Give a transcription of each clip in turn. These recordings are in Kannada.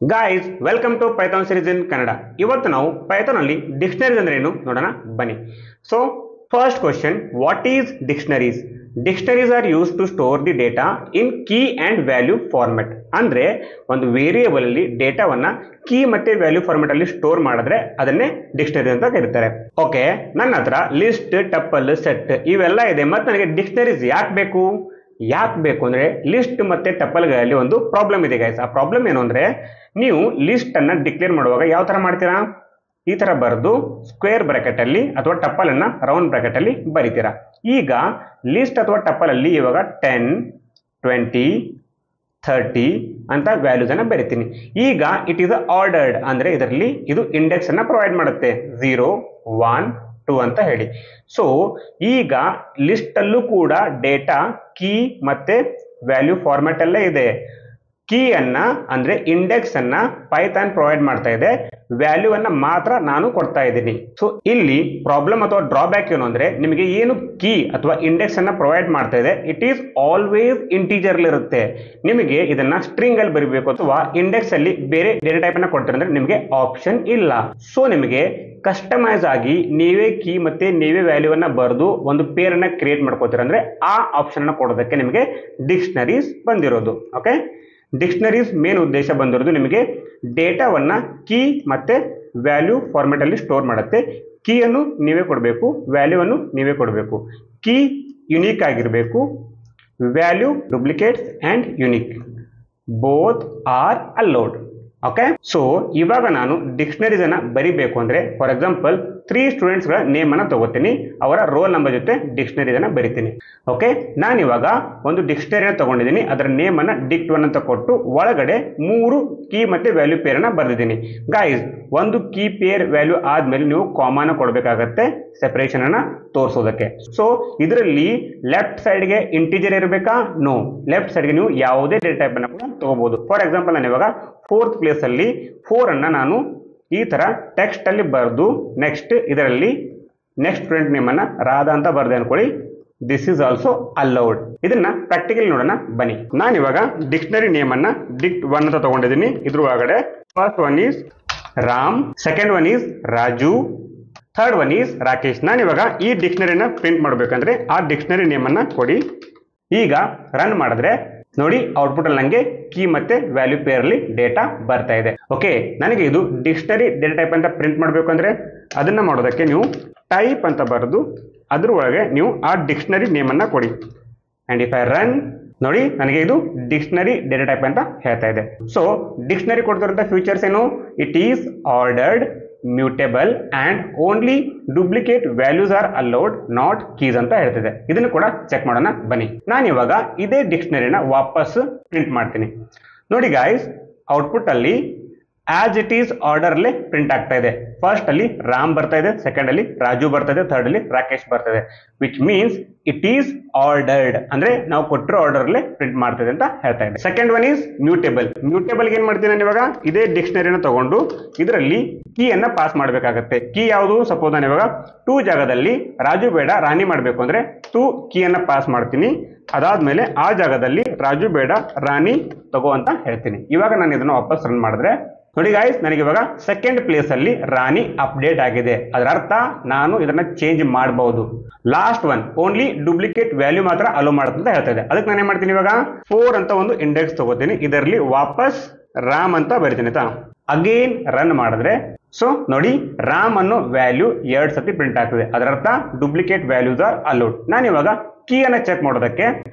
Guys welcome to Python series in Kannada. ಇವತ್ತು ನಾವು ಪೈಥಾನ್ ಅಲ್ಲಿ ಡಿಕ್ಷನರೀಸ್ ಅಂದ್ರೆ ಏನು ನೋಡೋಣ ಬನ್ನಿ. So first question, what is dictionaries? Dictionaries are use to store the data in key and value format. ಅಂದ್ರೆ ಒಂದು ವೇರಿಯೇಬಲ್ ಅಲ್ಲಿ ಡೇಟಾವನ್ನ ಕೀ ಮತ್ತೆ ವ್ಯಾಲ್ಯೂ ಫಾರ್ಮೆಟ್ ಅಲ್ಲಿ ಸ್ಟೋರ್ ಮಾಡಿದ್ರೆ ಅದನ್ನೇ ಡಿಕ್ಷನರಿ ಅಂತ ಕರೀತಾರೆ. ಓಕೆ, ನನ್ನ ಹತ್ರ ಲಿಸ್ಟ್, ಟಪಲ್, ಸೆಟ್ ಇವೆಲ್ಲ ಇದೆ, ಮತ್ತೆ ನನಗೆ ಡಿಕ್ಷನರೀಸ್ ಯಾಕೆ ಬೇಕು ಅಂದ್ರೆ ಲಿಸ್ಟ್ ಮತ್ತೆ ಟಪಲ್ಗಳಲ್ಲಿ ಒಂದು ಪ್ರಾಬ್ಲಮ್ ಇದೆ ಗೈಸ್. ಆ ಪ್ರಾಬ್ಲಮ್ ಏನು ಅಂದ್ರೆ, ನೀವು ಲಿಸ್ಟ್ ಅನ್ನ ಡಿಕ್ಲೇರ್ ಮಾಡುವಾಗ ಯಾವ ತರ ಮಾಡ್ತೀರಾ, ಈ ತರ ಬರೆದು ಸ್ಕ್ವೇರ್ ಬ್ರಾಕೆಟ್ ಅಲ್ಲಿ ಅಥವಾ ಟಪಲ್ ಅನ್ನ ರೌಂಡ್ ಬ್ರಾಕೆಟ್ ಅಲ್ಲಿ ಬರೀತೀರಾ. ಈಗ ಲಿಸ್ಟ್ ಅಥವಾ ಟಪಲ್ ಅಲ್ಲಿ ಇವಾಗ 10, 20, 30 ಅಂತ ವ್ಯಾಲ್ಯೂಸ್ ಅನ್ನ ಬರಿತೀನಿ. ಈಗ ಇಟ್ ಈಸ್ ಆರ್ಡರ್ಡ್ ಅಂದ್ರೆ ಇದರಲ್ಲಿ ಇದು ಇಂಡೆಕ್ಸ್ ಅನ್ನ ಪ್ರೊವೈಡ್ ಮಾಡುತ್ತೆ 0, 1, 2 ಅಂತ ಹೇಳಿ. ಸೊ ಈಗ ಲಿಸ್ಟ್ ಅಲ್ಲೂ ಕೂಡ ಡೇಟಾ ಕೀ ಮತ್ತೆ ವ್ಯಾಲ್ಯೂ ಫಾರ್ಮೆಟ್ ಅಲ್ಲೇ ಇದೆ. ಕೀ ಅನ್ನ ಅಂದ್ರೆ ಇಂಡೆಕ್ಸ್ ಅನ್ನ ಪೈಥಾನ್ ಪ್ರೊವೈಡ್ ಮಾಡ್ತಾ ಇದೆ, ವ್ಯಾಲ್ಯೂ ಅನ್ನ ಮಾತ್ರ ನಾನು ಕೊಡ್ತಾ ಇದ್ದೀನಿ. ಸೊ ಇಲ್ಲಿ ಪ್ರಾಬ್ಲಮ್ ಅಥವಾ ಡ್ರಾಬ್ಯಾಕ್ ಏನು ಅಂದ್ರೆ, ನಿಮಗೆ ಏನು ಕೀ ಅಥವಾ ಇಂಡೆಕ್ಸ್ ಅನ್ನ ಪ್ರೊವೈಡ್ ಮಾಡ್ತಾ ಇದೆ ಇಟ್ ಈಸ್ ಆಲ್ವೇಸ್ ಇಂಟೀಜರ್ ಇರುತ್ತೆ. ನಿಮಗೆ ಇದನ್ನ ಸ್ಟ್ರಿಂಗ್ ಅಲ್ಲಿ ಬರೀಬೇಕು ಅಥವಾ ಇಂಡೆಕ್ಸ್ ಅಲ್ಲಿ ಬೇರೆ ಡೇಟಾ ಟೈಪ್ ಅನ್ನ ಕೊಡ್ತಾರೆ ಅಂದ್ರೆ ನಿಮಗೆ ಆಪ್ಷನ್ ಇಲ್ಲ. ಸೊ ನಿಮಗೆ ಕಸ್ಟಮೈಸ್ ಆಗಿ ನೀವೇ ಕೀ ಮತ್ತೆ ನೀವೇ ವ್ಯಾಲ್ಯೂ ಅನ್ನ ಬರೆದು ಒಂದು ಪೇರ್ ಅನ್ನ ಕ್ರಿಯೇಟ್ ಮಾಡ್ಕೋತೀರ ಅಂದ್ರೆ ಆ ಆಪ್ಷನ್ ಅನ್ನ ಕೊಡೋದಕ್ಕೆ ನಿಮಗೆ ಡಿಕ್ಷನರೀಸ್ ಬಂದಿರೋದು. ಓಕೆ, ಡಿಕ್ಷನರೀಸ್ ಮೇನ್ ಉದ್ದೇಶ ಬಂದಿರೋದು ನಿಮಗೆ ಡೇಟಾವನ್ನ ಕೀ ಮತ್ತೆ ವ್ಯಾಲ್ಯೂ ಫಾರ್ಮೆಟ್ ಅಲ್ಲಿ ಸ್ಟೋರ್ ಮಾಡುತ್ತೆ. ಕೀ ಅನ್ನು ನೀವೇ ಕೊಡಬೇಕು, ವ್ಯಾಲ್ಯೂ ಅನ್ನು ನೀವೇ ಕೊಡಬೇಕು. ಕೀ ಯುನೀಕ್ ಆಗಿರಬೇಕು, value duplicates and unique both are allowed. Okay, so ಇವಾಗ ನಾನು ಡಿಕ್ಷನರೀಸ್ ಅನ್ನ ಬರಿಬೇಕು ಅಂದ್ರೆ ಫಾರ್ ಎಕ್ಸಾಂಪಲ್ 3 ಸ್ಟೂಡೆಂಟ್ಸ್ ಗಳ ನೇಮ್ ಅನ್ನ ತಗೋತೀನಿ, ಅವರ ರೋಲ್ ನಂಬರ್ ಜೊತೆ ಡಿಕ್ಷನರೀಸ್ ಅನ್ನ ಬರಿತೀನಿ. ಓಕೆ, ನಾನು ಇವಾಗ ಒಂದು ಡಿಕ್ಷನರಿ ತಗೊಂಡಿದ್ದೀನಿ, ಅದರ ನೇಮ್ ಅನ್ನ dict1 ಅಂತ ಕೊಟ್ಟು ಒಳಗಡೆ 3 ಕೀ ಮತ್ತೆ ವ್ಯಾಲ್ಯೂ ಪೇರ್ ಅನ್ನ ಬರೆದಿದ್ದೀನಿ. ಗಾಯ್ಸ್, ಒಂದು ಕೀ ಪೇರ್ ವ್ಯಾಲ್ಯೂ ಆದ್ಮೇಲೆ ನೀವು ಕಾಮಾನ ಕೊಡಬೇಕಾಗತ್ತೆ ಸೆಪರೇಷನ್ ಅನ್ನ ತೋರಿಸೋದಕ್ಕೆ. ಸೊ ಇದರಲ್ಲಿ ಲೆಫ್ಟ್ ಸೈಡ್ ಗೆ ಇಂಟಿಜರ್ ಇರಬೇಕಾ? ನೋ, ಲೆಫ್ಟ್ ಸೈಡ್ ಗೆ ನೀವು ಯಾವುದೇ ಡೇಟಾ ಟೈಪ್ ಅನ್ನ ಕೂಡ ತಗೋಬಹುದು. ಫಾರ್ ಎಕ್ಸಾಂಪಲ್ ನಾನು ಇವಾಗ 4th ಪ್ಲೇಸ್ ಅಲ್ಲಿ 4 ಅನ್ನ ನಾನು ಈ ತರ ಟೆಕ್ಸ್ಟ್ ಅಲ್ಲಿ ಬರೆದು ನೆಕ್ಸ್ಟ್ ಇದರಲ್ಲಿ ನೆಕ್ಸ್ಟ್ ಸ್ಟೂಡೆಂಟ್ ನೇಮ್ ಅನ್ನ ರಾಧಾ ಅಂತ ಬರ್ದೆ ಅನ್ಕೊಳ್ಳಿ. This is also allowed. ಇದನ್ನ ಪ್ರಾಕ್ಟಿಕಲ್ ನೋಡೋಣ ಬನ್ನಿ. ನಾನು ಇವಾಗ ಡಿಕ್ಷನರಿ ನೇಮ್ ಅನ್ನ dict1 ಅಂತ ತಗೊಂಡಿದ್ದೀನಿ. ಇದ್ರ ಒಳಗಡೆ first one is Ram, second one is Raju, third one is Rakesh. ನಾನು ಇವಾಗ ಈ ಡಿಕ್ಷನರಿನ ಪ್ರಿಂಟ್ ಮಾಡ್ಬೇಕಂದ್ರೆ ಆ ಡಿಕ್ಷನರಿ ನೇಮ್ ಅನ್ನ ಕೊಡಿ. ಈಗ ರನ್ ಮಾಡಿದ್ರೆ ನೋಡಿ ಔಟ್ಪುಟ್ ಅಲ್ಲಿ ನಂಗೆ ಕೀ ಮತ್ತೆ ವ್ಯಾಲ್ಯೂ ಪೇರ್ ಅಲ್ಲಿ ಡೇಟಾ ಬರ್ತಾ ಇದೆ. ಓಕೆ, ನನಗೆ ಇದು ಡಿಕ್ಷನರಿ ಡೇಟಾ ಟೈಪ್ ಅಂತ ಪ್ರಿಂಟ್ ಮಾಡಬೇಕು ಅಂದ್ರೆ ಅದನ್ನ ಮಾಡೋದಕ್ಕೆ ನೀವು ಟೈಪ್ ಅಂತ ಬರೆದು ಅದ್ರ ಒಳಗೆ ನೀವು ಆ ಡಿಕ್ಷನರಿ ನೇಮ್ ಅನ್ನ ಕೊಡಿ. ಅಂಡ್ ಇಫ್ ಐ ರನ್, ನೋಡಿ ನನಗೆ ಇದು ಡಿಕ್ಷನರಿ ಡೇಟಾ ಟೈಪ್ ಅಂತ ಹೇಳ್ತಾ ಇದೆ. ಸೊ ಡಿಕ್ಷನರಿ ಕೊಡ್ತಿರೋಂಥ ಫ್ಯೂಚರ್ಸ್ ಏನು? It is ordered, mutable and only duplicate values are allowed, not keys ಅಂತ ಹೇಳ್ತಿದೆ. ಇದನ್ನು ಕೂಡ ಚೆಕ್ ಮಾಡೋಣ ಬನ್ನಿ. ನಾನು ಇವಾಗ ಇದೇ ಡಿಕ್ಷನರಿನ ವಾಪಸ್ ಪ್ರಿಂಟ್ ಮಾಡ್ತೀನಿ. ನೋಡಿ ಗಾಯ್ಸ್, ಔಟ್ಪುಟ್ ಅಲ್ಲಿ ಆಸ್ ಇಟ್ ಈಸ್ ಆರ್ಡರ್ ಅಲ್ಲೇ ಪ್ರಿಂಟ್ ಆಗ್ತಾ ಇದೆ. ಫಸ್ಟ್ ಅಲ್ಲಿ ರಾಮ್ ಬರ್ತಾ ಇದೆ, ಸೆಕೆಂಡ್ ಅಲ್ಲಿ ರಾಜು ಬರ್ತಾ ಇದೆ, ಥರ್ಡ್ ಅಲ್ಲಿ ರಾಕೇಶ್ ಬರ್ತಾ ಇದೆ. Which means it is ordered ಅಂದ್ರೆ ನಾವು ಕೊಟ್ಟಿರೋ ಆರ್ಡರ್ ಅಲ್ಲೇ ಪ್ರಿಂಟ್ ಮಾಡ್ತಿದೆ ಅಂತ ಹೇಳ್ತಾ ಇದೆ. Second one is mutable. Mutable ಏನ್ ಮಾಡ್ತೀನಿ ನಾನು ಇವಾಗ ಇದೇ ಡಿಕ್ಷನರಿನ ತಗೊಂಡು ಇದರಲ್ಲಿ ಕೀ ಅನ್ನ ಪಾಸ್ ಮಾಡಬೇಕಾಗತ್ತೆ. ಕೀ ಯಾವುದು? ಸಪೋಸ್ ನಾನು ಇವಾಗ 2 ಜಾಗದಲ್ಲಿ ರಾಜು ಬೇಡ ರಾಣಿ ಮಾಡಬೇಕು ಅಂದ್ರೆ 2 ಕೀ ಅನ್ನ ಪಾಸ್ ಮಾಡ್ತೀನಿ. ಅದಾದ್ಮೇಲೆ ಆ ಜಾಗದಲ್ಲಿ ರಾಜು ಬೇಡ ರಾಣಿ ತಗೋ ಅಂತ ಹೇಳ್ತೀನಿ. ಇವಾಗ ನಾನು ಇದನ್ನ ವಾಪಸ್ ರನ್ ಮಾಡಿದ್ರೆ ನೋಡಿ ಗಾಯ್ಸ್, ನನಗೆ ಇವಾಗ ಸೆಕೆಂಡ್ ಪ್ಲೇಸ್ ಅಲ್ಲಿ ರಾಣಿ ಅಪ್ಡೇಟ್ ಆಗಿದೆ. ಅದರ ಅರ್ಥ ನಾನು ಇದನ್ನ ಚೇಂಜ್ ಮಾಡಬಹುದು. Last one only duplicate value ಮಾತ್ರ ಅಲೋ ಮಾಡುತ್ತೆ ಅಂತ ಹೇಳ್ತಾ ಇದೆ. ಅದಕ್ಕೆ ನಾನು ಏನ್ ಮಾಡ್ತೀನಿ, ಇವಾಗ 4 ಅಂತ ಒಂದು ಇಂಡೆಕ್ಸ್ ತಗೋತೀನಿ, ಇದರಲ್ಲಿ ವಾಪಸ್ ರಾಮ್ ಅಂತ ಬರಿತೀನಿ ಆಯ್ತಾ. ಅಗೇನ್ ರನ್ ಮಾಡಿದ್ರೆ ಸೊ ನೋಡಿ ರಾಮ್ ಅನ್ನೋ ವ್ಯಾಲ್ಯೂ 2 ಸತಿ ಪ್ರಿಂಟ್ ಆಗ್ತದೆ. ಅದರ ಅರ್ಥ ಡೂಪ್ಲಿಕೇಟ್ ವ್ಯಾಲ್ಯೂಸ್ ಆರ್ ಅಲೋಡ್. ನಾನು ಇವಾಗ ಕೀ ಅನ್ನ ಚೆಕ್ ಮಾಡೋದಕ್ಕೆ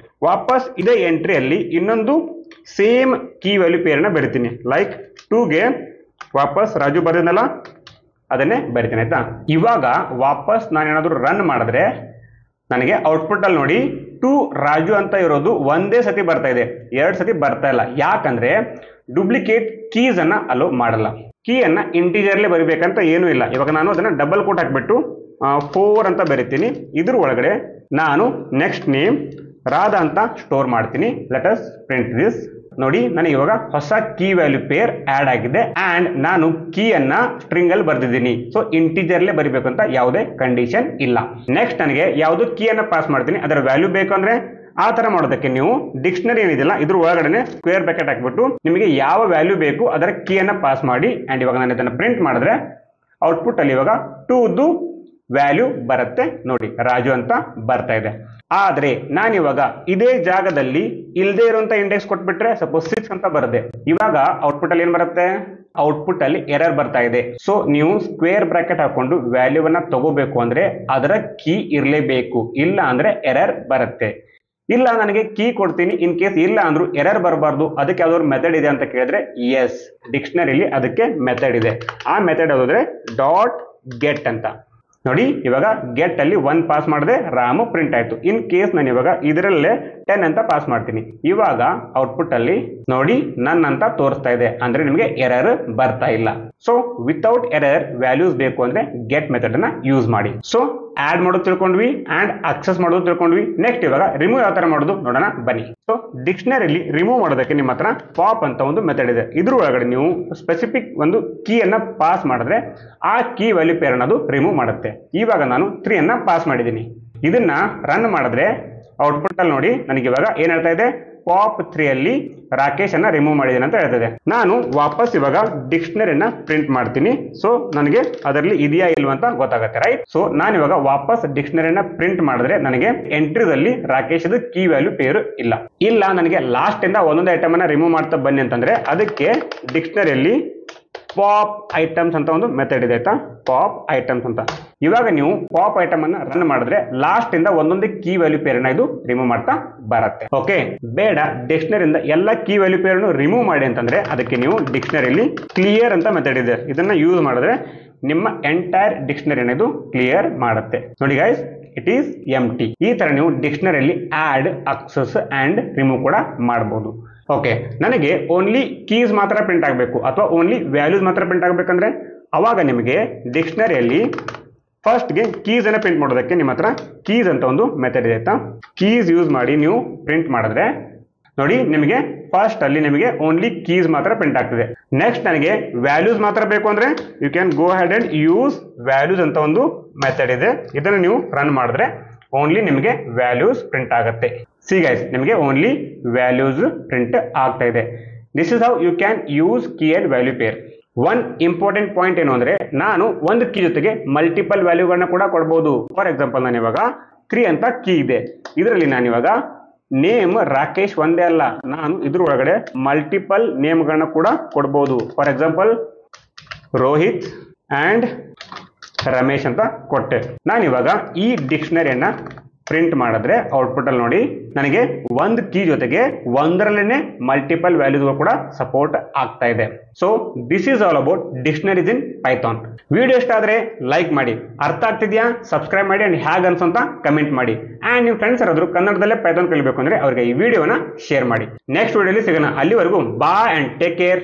ವಾಪಸ್ ಇದೇ ಎಂಟ್ರಿಯಲ್ಲಿ ಇನ್ನೊಂದು ಸೇಮ್ ಕೀ ವ್ಯಾಲ್ಯೂ ಪೇರ್ನ ಬರಿತೀನಿ. ಲೈಕ್ 2ಗೆ ವಾಪಸ್ ರಾಜು ಬರೆದನಲ್ಲ ಅದನ್ನೇ ಬರಿತೀನಿ ಆಯ್ತಾ. ಇವಾಗ ವಾಪಸ್ ನಾನು ಏನಾದ್ರು ರನ್ ಮಾಡಿದ್ರೆ ನನಗೆ ಔಟ್ಪುಟ್ ಅಲ್ಲಿ ನೋಡಿ 2 ರಾಜು ಅಂತ ಇರೋದು ಒಂದೇ ಸತಿ ಬರ್ತಾ ಇದೆ, 2 ಸತಿ ಬರ್ತಾ ಇಲ್ಲ. ಯಾಕಂದ್ರೆ ಡೂಪ್ಲಿಕೇಟ್ ಕೀಸ್ ಅನ್ನ ಅಲೋ ಮಾಡಲ್ಲ. ಕೀ ಅನ್ನ ಇಂಟೀಜರ್ಲಿ ಬರಿಬೇಕಂತ ಏನೂ ಇಲ್ಲ. ಇವಾಗ ನಾನು ಅದನ್ನ ಡಬಲ್ ಕೋಟ್ ಹಾಕ್ಬಿಟ್ಟು 4 ಅಂತ ಬರಿತೀನಿ. ಇದ್ರ ಒಳಗಡೆ ನಾನು ನೆಕ್ಸ್ಟ್ ನೇಮ್ ರಾಧಾ ಅಂತ ಸ್ಟೋರ್ ಮಾಡ್ತೀನಿ. Let us print this. ನೋಡಿ ನನಗೆ ಇವಾಗ ಹೊಸ ಕೀ ವ್ಯಾಲ್ಯೂ ಪೇರ್ ಆಡ್ ಆಗಿದೆ ಅಂಡ್ ನಾನು ಕೀ ಅನ್ನ ಸ್ಟ್ರಿಂಗ್ ಅಲ್ಲಿ ಬರ್ದಿದ್ದೀನಿ. ಸೊ ಇಂಟೀಜರ್ಲೇ ಬರಿಬೇಕು ಅಂತ ಯಾವುದೇ ಕಂಡೀಷನ್ ಇಲ್ಲ. ನೆಕ್ಸ್ಟ್ ನನಗೆ ಯಾವ್ದು ಕೀ ಅನ್ನ ಪಾಸ್ ಮಾಡ್ತೀನಿ, ಅದರ ವ್ಯಾಲ್ಯೂ ಬೇಕು ಅಂದ್ರೆ ಆ ತರ ಮಾಡೋದಕ್ಕೆ ನೀವು ಡಿಕ್ಷನರಿ ಏನಿದೆಯಲ್ಲ ಇದ್ರ ಒಳಗಡೆ ಸ್ಕ್ವೇರ್ ಬ್ರಾಕೆಟ್ ಹಾಕ್ಬಿಟ್ಟು ನಿಮಗೆ ಯಾವ ವ್ಯಾಲ್ಯೂ ಬೇಕು ಅದರ ಕೀಯನ್ನು ಪಾಸ್ ಮಾಡಿ ಅಂಡ್ ಇವಾಗ ನಾನು ಇದನ್ನು ಪ್ರಿಂಟ್ ಮಾಡಿದ್ರೆ ಔಟ್ಪುಟ್ ಅಲ್ಲಿ ಇವಾಗ 2 ವ್ಯಾಲ್ಯೂ ಬರುತ್ತೆ ನೋಡಿ, ರಾಜು ಅಂತ ಬರ್ತಾ ಇದೆ. ಆದ್ರೆ ನಾನಿವಾಗ ಇದೇ ಜಾಗದಲ್ಲಿ ಇಲ್ಲದೆ ಇರುವಂತ ಇಂಡೆಕ್ಸ್ ಕೊಟ್ಬಿಟ್ರೆ ಸಪೋಸ್ 6 ಅಂತ ಬರುತ್ತೆ, ಇವಾಗ ಔಟ್ಪುಟ್ ಅಲ್ಲಿ ಏನ್ ಬರುತ್ತೆ, ಔಟ್ಪುಟ್ ಅಲ್ಲಿ ಎರರ್ ಬರ್ತಾ ಇದೆ. ಸೊ ನೀವು ಸ್ಕ್ವೇರ್ ಬ್ರಾಕೆಟ್ ಹಾಕೊಂಡು ವ್ಯಾಲ್ಯೂವನ್ನ ತಗೋಬೇಕು ಅಂದ್ರೆ ಅದರ ಕೀ ಇರಲೇಬೇಕು, ಇಲ್ಲ ಅಂದ್ರೆ ಎರರ್ ಬರುತ್ತೆ. ಇಲ್ಲ ನನಗೆ ಕೀ ಕೊಡ್ತೀನಿ, ಇನ್ ಕೇಸ್ ಇಲ್ಲ ಅಂದ್ರೂ ಎರರ್ ಬರಬಾರ್ದು, ಅದಕ್ಕೆ ಯಾವ್ದಾದ್ರು ಮೆಥಡ್ ಇದೆ ಅಂತ ಕೇಳಿದ್ರೆ ಎಸ್, ಡಿಕ್ಷನರಿಲಿ ಅದಕ್ಕೆ ಮೆಥಡ್ ಇದೆ. ಆ ಮೆಥಡ್ ಯಾವ್ದಾದ್ರೆ ಡಾಟ್ ಗೆಟ್ ಅಂತ. ನೋಡಿ ಇವಾಗ ಗೆಟ್ ಅಲ್ಲಿ 1 ಪಾಸ್ ಮಾಡಿದ್ರೆ ರಾಮು ಪ್ರಿಂಟ್ ಆಯ್ತು. ಇನ್ ಕೇಸ್ ನಾನು ಇವಾಗ ಇದರಲ್ಲೇ 10 ಅಂತ ಪಾಸ್ ಮಾಡ್ತೀನಿ, ಇವಾಗ ಔಟ್ಪುಟ್ ಅಲ್ಲಿ ನೋಡಿ ನನ್ ಅಂತ ತೋರಿಸ್ತಾ ಇದೆ, ಅಂದ್ರೆ ನಿಮಗೆ ಎರರ್ ಬರ್ತಾ ಇಲ್ಲ. ಸೊ ವಿತೌಟ್ ಎರರ್ ವ್ಯಾಲ್ಯೂಸ್ ಬೇಕು ಅಂದ್ರೆ ಗೆಟ್ ಮೆಥಡ್ ಅನ್ನ ಯೂಸ್ ಮಾಡಿ. ಸೊ ಆಡ್ ಮಾಡೋದು ತಿಳ್ಕೊಂಡ್ವಿ ಅಂಡ್ ಅಕ್ಸೆಸ್ ಮಾಡೋದು ತಿಳ್ಕೊಂಡ್ವಿ. ನೆಕ್ಸ್ಟ್ ಇವಾಗ ರಿಮೂವ್ ಯಾವ ತರ ಮಾಡೋದು ನೋಡೋಣ ಬನ್ನಿ. ಸೊ ಡಿಕ್ಷನರಿಲಿ ರಿಮೂವ್ ಮಾಡೋದಕ್ಕೆ ನಿಮ್ಮ ಹತ್ರ ಪಾಪ್ ಅಂತ ಒಂದು ಮೆಥಡ್ ಇದೆ. ಇದ್ರ ಒಳಗಡೆ ನೀವು ಸ್ಪೆಸಿಫಿಕ್ ಒಂದು ಕೀಯನ್ನ ಪಾಸ್ ಮಾಡಿದ್ರೆ ಆ ಕೀ ವ್ಯಾಲ್ಯೂ ಪೇರ್ ಅನ್ನೋದು ರಿಮೂವ್ ಮಾಡುತ್ತೆ. ಇವಾಗ ನಾನು 3 ಅನ್ನ ಪಾಸ್ ಮಾಡಿದ್ದೀನಿ. ಇದನ್ನ ರನ್ ಮಾಡಿದ್ರೆ ಔಟ್ಪುಟ್ ಅಲ್ಲಿ ನೋಡಿ ನನಗೆ ಇವಾಗ ಏನ್ ಹೇಳ್ತಾ ಇದೆ, ಪಾಪ್ 3 ಅಲ್ಲಿ ರಾಕೇಶ್ ಅನ್ನ ರಿಮೂವ್ ಮಾಡಿದ್ದೀನಿ ಅಂತ ಹೇಳ್ತದೆ. ನಾನು ವಾಪಸ್ ಇವಾಗ ಡಿಕ್ಷನರಿನ ಪ್ರಿಂಟ್ ಮಾಡ್ತೀನಿ. ಸೊ ನನಗೆ ಅದರಲ್ಲಿ ಇದೆಯಾ ಇಲ್ವಾ ಅಂತ ಗೊತ್ತಾಗುತ್ತೆ, ರೈಟ್. ಸೊ ನಾನು ಇವಾಗ ವಾಪಸ್ ಡಿಕ್ಷನರಿನ ಪ್ರಿಂಟ್ ಮಾಡಿದ್ರೆ ನನಗೆ ಎಂಟ್ರೀಸ್ ಅಲ್ಲಿ ರಾಕೇಶ್ ಕೀ ವ್ಯಾಲ್ಯೂ ಪೇರು ಇಲ್ಲ. ನನಗೆ ಲಾಸ್ಟ್ ಇಂದ ಒಂದೊಂದು ಐಟಮ್ ಅನ್ನ ರಿಮೂವ್ ಮಾಡ್ತಾ ಬನ್ನಿ ಅಂತಂದ್ರೆ ಅದಕ್ಕೆ ಡಿಕ್ಷನರಿಯಲ್ಲಿ ಪಾಪ್ ಐಟಮ್ಸ್ ಅಂತ ಒಂದು ಮೆಥಡ್ ಇದೆ ಆಯ್ತಾ, ಪಾಪ್ ಐಟಮ್ಸ್ ಅಂತ. ಇವಾಗ ನೀವು ಪಾಪ್ ಐಟಮ್ ಅನ್ನ ರನ್ ಮಾಡಿದ್ರೆ ಲಾಸ್ಟ್ ಇಂದ ಒಂದೊಂದೇ ಕೀ ವ್ಯಾಲ್ಯೂ ಪೇರ್ನ ಇದು ರಿಮೂವ್ ಮಾಡ್ತಾ ಬರುತ್ತೆ. ಓಕೆ, ಬೇಡ ಡಿಕ್ಷನರಿಯಿಂದ ಎಲ್ಲ ಕೀ ವ್ಯಾಲ್ಯೂ ಪೇರ್ನು ರಿಮೂವ್ ಮಾಡಿ ಅಂತಂದ್ರೆ ಅದಕ್ಕೆ ನೀವು ಡಿಕ್ಷನರಿಯಲ್ಲಿ ಕ್ಲಿಯರ್ ಅಂತ ಮೆಥಡ್ ಇದೆ, ಇದನ್ನ ಯೂಸ್ ಮಾಡಿದ್ರೆ ನಿಮ್ಮ ಎಂಟೈರ್ ಡಿಕ್ಷನರಿನ ಇದು ಕ್ಲಿಯರ್ ಮಾಡುತ್ತೆ. ನೋಡಿ ಗೈಸ್, ಇಟ್ ಈಸ್ ಎಂಟಿ. ಈ ತರ ನೀವು ಡಿಕ್ಷನರಿಯಲ್ಲಿ ಆಡ್, ಅಕ್ಸೆಸ್ ಅಂಡ್ ರಿಮೂವ್ ಕೂಡ ಮಾಡಬಹುದು. ಓಕೆ, ನನಗೆ ಓನ್ಲಿ ಕೀಸ್ ಮಾತ್ರ ಪ್ರಿಂಟ್ ಆಗಬೇಕು ಅಥವಾ ಓನ್ಲಿ ವ್ಯಾಲ್ಯೂಸ್ ಮಾತ್ರ ಪ್ರಿಂಟ್ ಆಗಬೇಕಂದ್ರೆ ಅವಾಗ ನಿಮಗೆ ಡಿಕ್ಷನರಿಯಲ್ಲಿ ಫಸ್ಟ್ಗೆ ಕೀಸ್ ಅನ್ನ ಪ್ರಿಂಟ್ ಮಾಡೋದಕ್ಕೆ ನಿಮ್ಮ ಹತ್ರ ಕೀಸ್ ಅಂತ ಒಂದು ಮೆಥಡ್ ಇದೆ ಆಯ್ತಾ. ಕೀಸ್ ಯೂಸ್ ಮಾಡಿ ನೀವು ಪ್ರಿಂಟ್ ಮಾಡಿದ್ರೆ ನೋಡಿ ನಿಮಗೆ ಫಸ್ಟ್ ಅಲ್ಲಿ ನಿಮಗೆ ಓನ್ಲಿ ಕೀಸ್ ಮಾತ್ರ ಪ್ರಿಂಟ್ ಆಗ್ತದೆ. ನೆಕ್ಸ್ಟ್ ನನಗೆ ವ್ಯಾಲ್ಯೂಸ್ ಮಾತ್ರ ಬೇಕು ಅಂದ್ರೆ you can go head and use values ಅಂತ ಒಂದು ಮೆಥಡ್ ಇದೆ. ಇದನ್ನು ನೀವು ರನ್ ಮಾಡಿದ್ರೆ ಓನ್ಲಿ ನಿಮಗೆ ವ್ಯಾಲ್ಯೂಸ್ ಪ್ರಿಂಟ್ ಆಗುತ್ತೆ. ಸಿ ಗೈಸ್, ನಿಮಗೆ ಓನ್ಲಿ ವ್ಯಾಲ್ಯೂಸ್ ಪ್ರಿಂಟ್ ಆಗ್ತಾ ಇದೆ. This is how you can use key and value pair. One important point ಏನು ಅಂದ್ರೆ ನಾನು ಒಂದು ಕೀ ಜೊತೆಗೆ ಮಲ್ಟಿಪಲ್ ವ್ಯಾಲ್ಯೂಗಳನ್ನ ಕೂಡ ಕೊಡಬಹುದು. ಫಾರ್ ಎಕ್ಸಾಂಪಲ್ ನಾನು ಇವಾಗ 3 ಅಂತ ಕೀ ಇದೆ, ಇದರಲ್ಲಿ ನಾನು ಇವಾಗ ನೇಮ್ ರಾಕೇಶ್ ಒಂದೇ ಅಲ್ಲ, ನಾನು ಇದ್ರ ಒಳಗಡೆ ಮಲ್ಟಿಪಲ್ ನೇಮ್ಗಳನ್ನ ಕೂಡ ಕೊಡಬಹುದು. For example Rohit and Ramesh ಅಂತ ಕೊಟ್ಟೆ. ನಾನಿವಾಗ ಈ ಡಿಕ್ಷನರಿಯನ್ನ ಪ್ರಿಂಟ್ ಮಾಡಿದ್ರೆ ಔಟ್ಪುಟ್ ಅಲ್ಲಿ ನೋಡಿ ನನಗೆ ಒಂದು ಕೀ ಜೊತೆಗೆ ಒಂದರಲ್ಲೇನೆ ಮಲ್ಟಿಪಲ್ ವ್ಯಾಲ್ಯೂಸ್ ಕೂಡ ಸಪೋರ್ಟ್ ಆಗ್ತಾ ಇದೆ. So this is all about dictionaries in Python. Video ಇಷ್ಟ ಆದ್ರೆ ಲೈಕ್ ಮಾಡಿ, ಅರ್ಥ ಆಗ್ತಿದ್ಯಾ ಸಬ್ಸ್ಕ್ರೈಬ್ ಮಾಡಿ ಅಂಡ್ ಹೇಗೆ ಅನ್ಸಂತ ಕಮೆಂಟ್ ಮಾಡಿ. ಅಂಡ್ ನಿಮ್ಮ ಫ್ರೆಂಡ್ಸ್ ಯಾರಾದ್ರೂ ಕನ್ನಡದಲ್ಲೇ ಪೈಥಾನ್ ಕಲಿಬೇಕು ಅಂದ್ರೆ ಅವ್ರಿಗೆ ಈ ವಿಡಿಯೋನ ಶೇರ್ ಮಾಡಿ. ನೆಕ್ಸ್ಟ್ ವಿಡಿಯೋಲಿ ಸಿಗೋಣ, ಅಲ್ಲಿವರೆಗೂ ಬಾಯ್ ಅಂಡ್ ಟೇಕ್ ಕೇರ್.